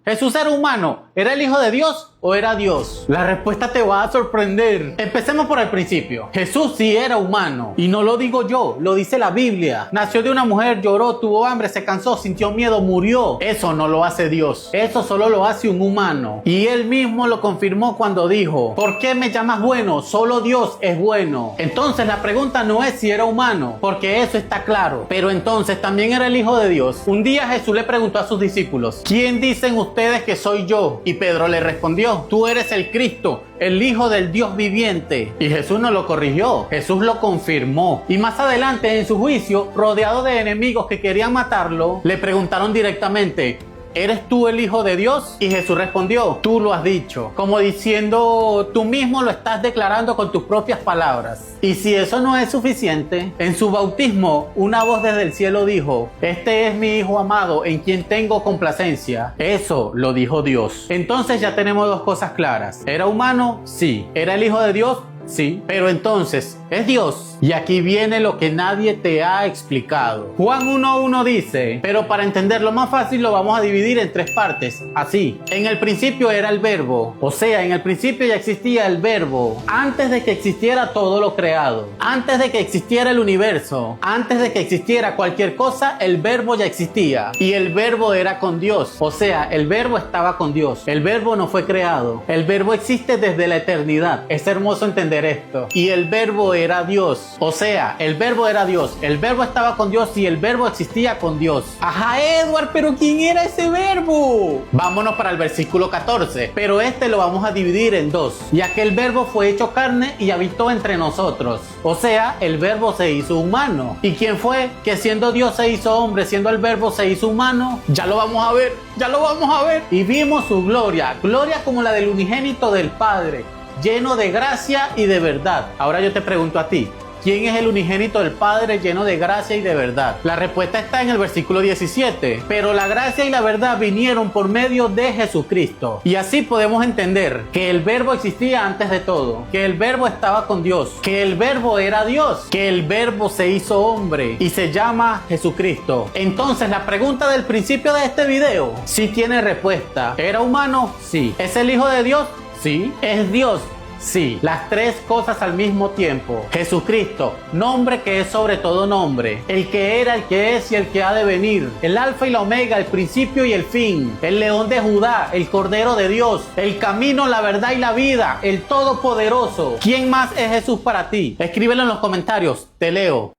¿Jesús era humano? ¿Era el Hijo de Dios o era Dios? La respuesta te va a sorprender. Empecemos por el principio. Jesús sí era humano. Y no lo digo yo, lo dice la Biblia. Nació de una mujer, lloró, tuvo hambre, se cansó, sintió miedo, murió. Eso no lo hace Dios. Eso solo lo hace un humano. Y él mismo lo confirmó cuando dijo: ¿por qué me llamas bueno? Solo Dios es bueno. Entonces la pregunta no es si era humano, porque eso está claro. Pero entonces también era el Hijo de Dios. Un día Jesús le preguntó a sus discípulos: ¿quién dicen ustedes que soy yo? Y Pedro le respondió: tú eres el Cristo, el Hijo del Dios viviente. Y Jesús no lo corrigió, Jesús lo confirmó. Y más adelante en su juicio, rodeado de enemigos que querían matarlo, le preguntaron directamente: ¿eres tú el Hijo de Dios? Y Jesús respondió: tú lo has dicho. Como diciendo, tú mismo lo estás declarando con tus propias palabras. Y si eso no es suficiente, en su bautismo una voz desde el cielo dijo: este es mi Hijo amado en quien tengo complacencia. Eso lo dijo Dios. Entonces ya tenemos dos cosas claras. ¿Era humano? Sí. ¿Era el Hijo de Dios? Sí, pero entonces, ¿es Dios? Y aquí viene lo que nadie te ha explicado. Juan 1:1 dice: pero para entenderlo más fácil lo vamos a dividir en tres partes, así. En el principio era el verbo, o sea, en el principio ya existía el verbo, antes de que existiera todo lo creado, antes de que existiera el universo, antes de que existiera cualquier cosa, el verbo ya existía. Y el verbo era con Dios, o sea, el verbo estaba con Dios. El verbo no fue creado, el verbo existe desde la eternidad. Es hermoso entender esto. Y el verbo era Dios, o sea, el verbo era Dios, el verbo estaba con Dios y el verbo existía con Dios. Ajá, Edward, pero ¿quién era ese verbo? Vámonos para el versículo 14, pero este lo vamos a dividir en dos. Y aquel verbo fue hecho carne y habitó entre nosotros, o sea, el verbo se hizo humano. ¿Y quién fue? Que siendo Dios se hizo hombre, siendo el verbo se hizo humano. Ya lo vamos a ver, ya lo vamos a ver. Y vimos su gloria, gloria como la del unigénito del Padre, lleno de gracia y de verdad. Ahora yo te pregunto a ti: ¿quién es el unigénito del Padre lleno de gracia y de verdad? La respuesta está en el versículo 17. Pero la gracia y la verdad vinieron por medio de Jesucristo. Y así podemos entender que el verbo existía antes de todo, que el verbo estaba con Dios, que el verbo era Dios, que el verbo se hizo hombre y se llama Jesucristo. Entonces la pregunta del principio de este video sí tiene respuesta. ¿Era humano? Sí. ¿Es el Hijo de Dios? Sí. ¿Es Dios? Sí. Las tres cosas al mismo tiempo. Jesucristo, nombre que es sobre todo nombre, el que era, el que es y el que ha de venir, el alfa y la omega, el principio y el fin, el león de Judá, el cordero de Dios, el camino, la verdad y la vida, el todopoderoso. ¿Quién más es Jesús para ti? Escríbelo en los comentarios, te leo.